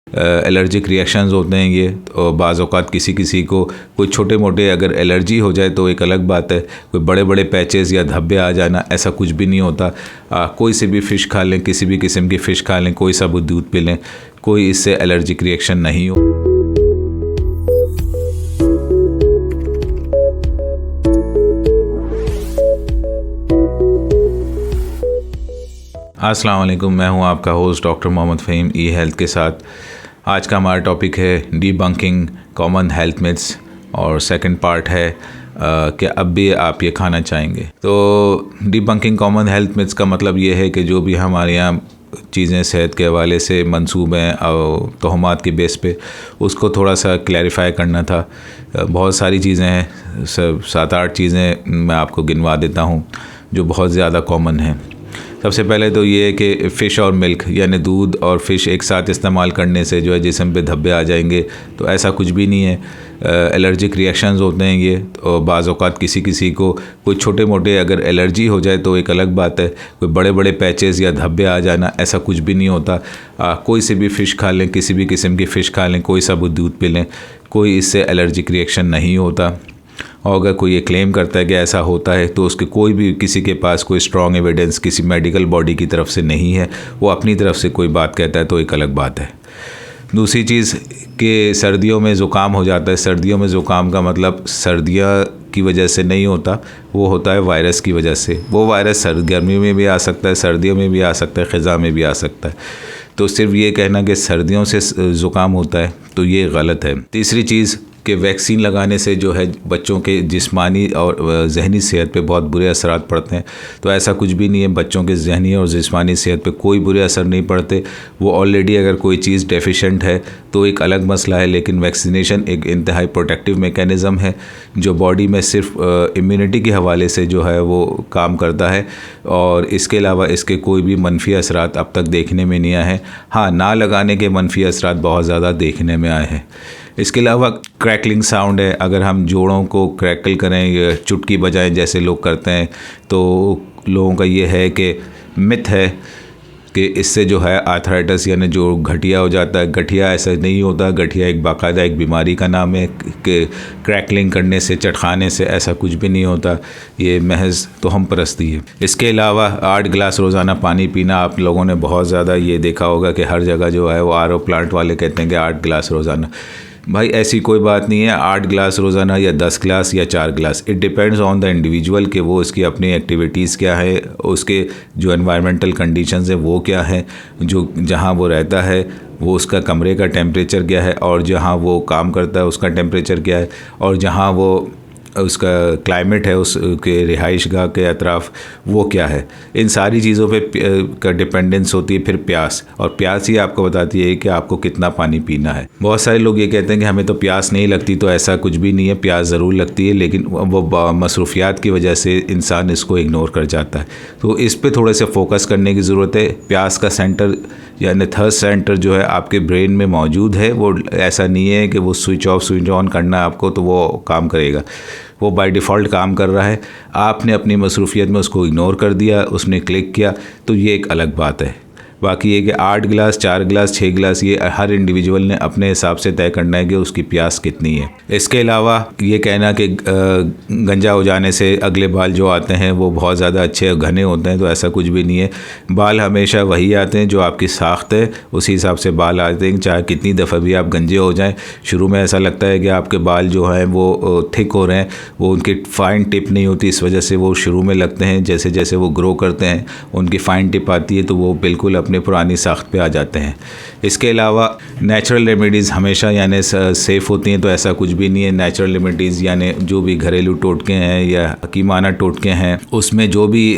Allergic reactions होते हैं ये, और बाज़ औक़ात किसी किसी को कोई छोटे मोटे अगर एलर्जी हो जाए तो एक अलग बात है। कोई बड़े बड़े पैचेस या धब्बे आ जाना, ऐसा कुछ भी नहीं होता। कोई से भी फ़िश खा लें, किसी भी किस्म की फ़िश खा लें, कोई सा भी दूध पी लें, कोई इससे एलर्जिक रिएक्शन नहीं हो। अस्सलाम वालेकुम, मैं हूं आपका होस्ट डॉक्टर मोहम्मद फ़हीम ई हेल्थ के साथ। आज का हमारा टॉपिक है डीबंकिंग कॉमन हेल्थ मिथ्स, और सेकंड पार्ट है कि अब भी आप ये खाना चाहेंगे। तो डीबंकिंग कॉमन हेल्थ मिथ्स का मतलब ये है कि जो भी हमारे यहाँ चीज़ें सेहत के हवाले से मंसूब हैं और तोहमात की बेस पे, उसको थोड़ा सा क्लैरिफाई करना था। बहुत सारी चीज़ें हैं, 7-8 चीज़ें मैं आपको गिनवा देता हूँ जो बहुत ज़्यादा कॉमन हैं। सबसे पहले तो ये है कि फ़िश और मिल्क यानी दूध और फ़िश एक साथ इस्तेमाल करने से जो है जिस्म पे धब्बे आ जाएंगे, तो ऐसा कुछ भी नहीं है। एलर्जिक रिएक्शंस होते हैं ये, और बाज़ औक़ात किसी किसी को कोई छोटे मोटे अगर एलर्जी हो जाए तो एक अलग बात है। कोई बड़े बड़े पैचेस या धब्बे आ जाना, ऐसा कुछ भी नहीं होता। कोई से भी फ़िश खा लें, किसी भी किस्म की फ़िश खा लें, कोई सा भी दूध पी लें, कोई इससे एलर्जिक रिएक्शन नहीं होता। और अगर कोई ये क्लेम करता है कि ऐसा होता है तो उसके कोई भी किसी के पास कोई स्ट्रॉन्ग एविडेंस किसी मेडिकल बॉडी की तरफ से नहीं है। वो अपनी तरफ से कोई बात कहता है तो एक अलग बात है। दूसरी चीज़ कि सर्दियों में ज़ुकाम हो जाता है। सर्दियों में ज़ुकाम का मतलब सर्दियाँ की वजह से नहीं होता, वो होता है वायरस की वजह से। वो वायरस गर्मी में भी आ सकता है, सर्दियों में भी आ सकता है, ख़ज़ा में भी आ सकता है। तो सिर्फ ये कहना कि सर्दियों से ज़ुकाम होता है तो ये गलत है। तीसरी चीज़ कि वैक्सीन लगाने से जो है बच्चों के जिस्मानी और ज़हनी सेहत पे बहुत बुरे असरात पड़ते हैं, तो ऐसा कुछ भी नहीं है। बच्चों के ज़हनी और जिस्मानी सेहत पे कोई बुरे असर नहीं पड़ते। वो ऑलरेडी अगर कोई चीज़ डेफिशिएंट है तो एक अलग मसला है, लेकिन वैक्सीनेशन एक इंतहाई प्रोटेक्टिव मेकैनिज़म है जो बॉडी में सिर्फ इम्यूनिटी के हवाले से जो है वो काम करता है, और इसके अलावा इसके कोई भी मनफी असरात अब तक देखने में नहीं आए हैं। हाँ, ना लगाने के मनफी असरात बहुत ज़्यादा देखने में आए हैं। इसके अलावा क्रैकलिंग साउंड है। अगर हम जोड़ों को क्रैकल करें या चुटकी बजाएं जैसे लोग करते हैं, तो लोगों का ये है कि मिथ है कि इससे जो है आर्थराइटिस यानी जो गठिया हो जाता है। गठिया ऐसा नहीं होता। गठिया एक बाकायदा एक बीमारी का नाम है कि क्रैकलिंग करने से, चटखाने से ऐसा कुछ भी नहीं होता। ये महज तोहम परस्ती है। इसके अलावा 8 गिलास रोज़ाना पानी पीना, आप लोगों ने बहुत ज़्यादा ये देखा होगा कि हर जगह जो है वो आरओ प्लांट वाले कहते हैं कि 8 गिलास रोज़ाना। भाई ऐसी कोई बात नहीं है। 8 गिलास रोज़ाना या 10 गिलास या 4 गिलास, it depends on the individual कि वो उसकी अपनी एक्टिविटीज़ क्या है, उसके जो एनवायरमेंटल कंडीशंस है वो क्या है, जो जहाँ वो रहता है वो उसका कमरे का टेम्परेचर क्या है, और जहाँ वो काम करता है उसका टेम्परेचर क्या है, और जहाँ वो उसका क्लाइमेट है उसके रिहाइश गाह के अतराफ़ वो क्या है। इन सारी चीज़ों पे का डिपेंडेंस होती है। फिर प्यास, और प्यास ही आपको बताती है कि आपको कितना पानी पीना है। बहुत सारे लोग ये कहते हैं कि हमें तो प्यास नहीं लगती, तो ऐसा कुछ भी नहीं है। प्यास ज़रूर लगती है, लेकिन वो मसरूफियात की वजह से इंसान इसको इग्नोर कर जाता है। तो इस पर थोड़े से फोकस करने की ज़रूरत है। प्यास का सेंटर यानी थर्स्ट सेंटर जो है आपके ब्रेन में मौजूद है। वो ऐसा नहीं है कि वो स्विच ऑफ स्विच ऑन करना आपको तो वो काम करेगा। वो बाय डिफ़ॉल्ट काम कर रहा है। आपने अपनी मसरूफियत में उसको इग्नोर कर दिया, उसने क्लिक किया, तो ये एक अलग बात है। बाकी ये कि 8 गिलास, 4 गिलास, 6 गिलास, ये हर इंडिविजुअल ने अपने हिसाब से तय करना है कि उसकी प्यास कितनी है। इसके अलावा ये कहना कि गंजा हो जाने से अगले बाल जो आते हैं वो बहुत ज़्यादा अच्छे घने होते हैं, तो ऐसा कुछ भी नहीं है। बाल हमेशा वही आते हैं जो आपकी साख्त है, उसी हिसाब से बाल आते हैं। चाहे कितनी दफ़ा भी आप गंजे हो जाएं, शुरू में ऐसा लगता है कि आपके बाल जो हैं वो थिक हो रहे हैं, वो उनकी फ़ाइन टिप नहीं होती, इस वजह से वो शुरू में लगते हैं। जैसे जैसे वो ग्रो करते हैं उनकी फ़ाइन टिप आती है तो वो बिल्कुल अपने पुरानी साख्त पे आ जाते हैं। इसके अलावा नेचुरल रेमेडीज़ हमेशा यानी सेफ़ होती हैं, तो ऐसा कुछ भी नहीं है। नेचुरल रेमेडीज़ यानी जो भी घरेलू टोटके हैं या हकीमाना टोटके हैं, उसमें जो भी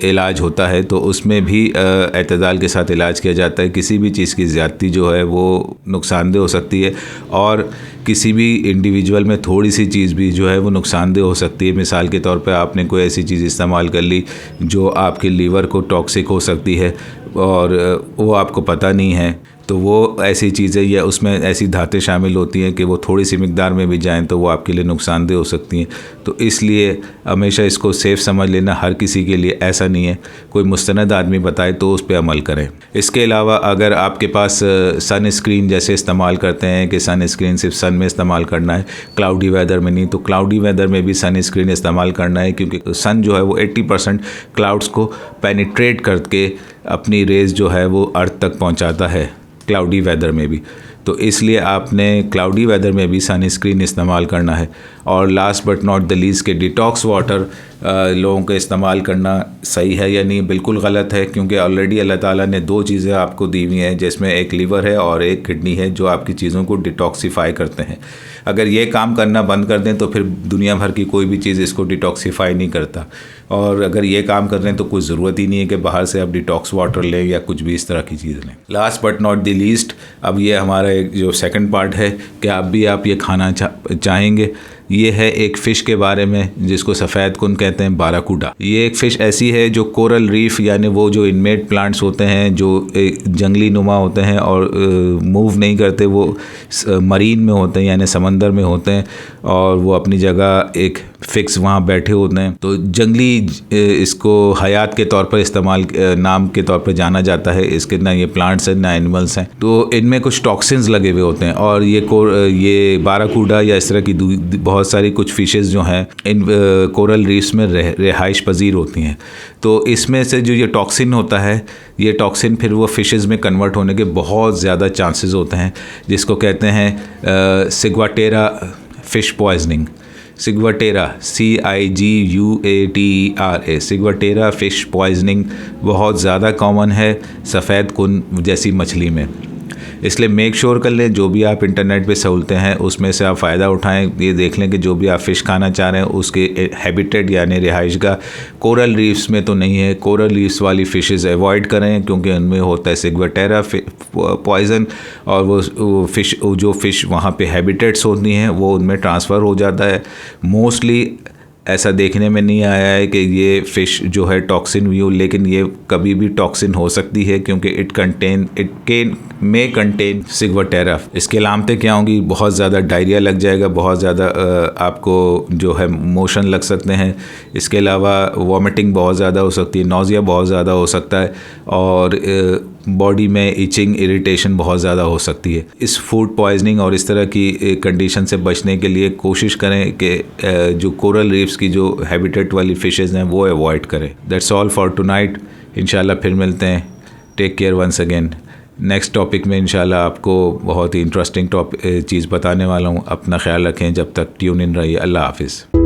इलाज होता है तो उसमें भी एतदाल के साथ इलाज किया जाता है। किसी भी चीज़ की ज़्यादती जो है वो नुकसानदेह हो सकती है, और किसी भी इंडिविजुअल में थोड़ी सी चीज़ भी जो है वो नुकसानदेह हो सकती है। मिसाल के तौर पे आपने कोई ऐसी चीज़ इस्तेमाल कर ली जो आपके लीवर को टॉक्सिक हो सकती है और वो आपको पता नहीं है, तो वो ऐसी चीज़ें या उसमें ऐसी धातें शामिल होती हैं कि वो थोड़ी सी मिकदार में भी जाएँ तो वो आपके लिए नुकसानदेह हो सकती हैं। तो इसलिए हमेशा इसको सेफ़ समझ लेना, हर किसी के लिए ऐसा नहीं है, कोई मुस्तनद आदमी बताए तो उस पर अमल करें। इसके अलावा अगर आपके पास सन स्क्रीन जैसे इस्तेमाल करते हैं कि सन स्क्रीन सिर्फ सन में इस्तेमाल करना है, क्लाउडी वेदर में नहीं, तो क्लाउडी वेदर में भी सन स्क्रीन इस्तेमाल करना है, क्योंकि सन जो है वो 80% क्लाउड्स को पेनिट्रेट करके अपनी रेज़ जो है वो अर्थ तक पहुंचाता है क्लाउडी वेदर में भी। तो इसलिए आपने क्लाउडी वेदर में भी सन स्क्रीन इस्तेमाल करना है। और last but not the least के डिटॉक्स वाटर लोगों को इस्तेमाल करना सही है या नहीं, बिल्कुल गलत है, क्योंकि ऑलरेडी अल्लाह ताला ने 2 चीज़ें आपको दी हुई हैं, जिसमें एक लीवर है और एक किडनी है, जो आपकी चीज़ों को डिटॉक्सीफाई करते हैं। अगर ये काम करना बंद कर दें तो फिर दुनिया भर की कोई भी चीज़ इसको डिटॉक्सीफाई नहीं करता। और अगर ये काम कर रहे हैं तो कोई ज़रूरत ही नहीं है कि बाहर से आप डिटॉक्स वाटर लें या कुछ भी इस तरह की चीज़ लें। Last but not the least, अब ये हमारा एक जो सेकंड पार्ट है कि आप ये खाना चाहेंगे, ये है एक फ़िश के बारे में जिसको सफ़ेद कुन कहते हैं, बाराकूडा। ये एक फ़िश ऐसी है जो कोरल रीफ यानी वो जो इनमेट प्लांट्स होते हैं जो जंगली नुमा होते हैं और मूव नहीं करते, वो मरीन में होते हैं यानी समंदर में होते हैं और वो अपनी जगह एक फ़िक्स वहाँ बैठे होते हैं। तो जंगली इसको हयात के तौर पर इस्तेमाल नाम के तौर पर जाना जाता है। इसके ना ये प्लांट्स हैं ना एनिमल्स हैं, तो इनमें कुछ टॉक्सिन्स लगे हुए होते हैं। और ये बाराकूडा या इस तरह की बहुत सारी कुछ फ़िशेज़ जो हैं इन कोरल रीफ्स में रिहाइश पजीर होती हैं। तो इसमें से जो ये टॉक्सिन होता है, ये टॉक्सिन फिर वो फ़िशेज़ में कन्वर्ट होने के बहुत ज़्यादा चांसेस होते हैं, जिसको कहते हैं ciguatera fish poisoning. Ciguatera CIGUATERA ciguatera fish poisoning बहुत ज़्यादा कॉमन है सफ़ेद कुन जैसी मछली में। इसलिए मेक श्योर कर लें जो भी आप इंटरनेट पे सहूलतें हैं उसमें से आप फ़ायदा उठाएं। ये देख लें कि जो भी आप फ़िश खाना चाह रहे हैं उसके हैबिटेट यानी रिहाइशगाह कोरल रीफ्स में तो नहीं है। कोरल रीफ्स वाली फ़िशेस अवॉइड करें क्योंकि उनमें होता है सिग्वाटेरा पॉइज़न, और वो फ़िश वहाँ पे हैबिटेट्स होती हैं वो उनमें ट्रांसफ़र हो जाता है। मोस्टली ऐसा देखने में नहीं आया है कि ये फ़िश जो है टॉक्सिन व्यू, लेकिन ये कभी भी टॉक्सिन हो सकती है क्योंकि इट मे कंटेन सिग्वाटेरा। इसके अलामतें क्या होंगी? बहुत ज़्यादा डायरिया लग जाएगा, बहुत ज़्यादा आपको जो है मोशन लग सकते हैं। इसके अलावा वॉमिटिंग बहुत ज़्यादा हो सकती है, नौजिया बहुत ज़्यादा हो सकता है और बॉडी में इचिंग इरिटेशन बहुत ज़्यादा हो सकती है। इस फूड पॉइजनिंग और इस तरह की कंडीशन से बचने के लिए कोशिश करें कि जो कोरल रीफ्स की जो हैबिटेट वाली फ़िशेज़ हैं वो अवॉइड करें। That's all for tonight. इंशाल्लाह फिर मिलते हैं। Take care once again. Next topic में इंशाल्लाह आपको बहुत ही इंटरेस्टिंग चीज़ बताने वाला हूँ। अपना ख्याल रखें, जब तक ट्यून इन रहिए। अल्लाह हाफिज़।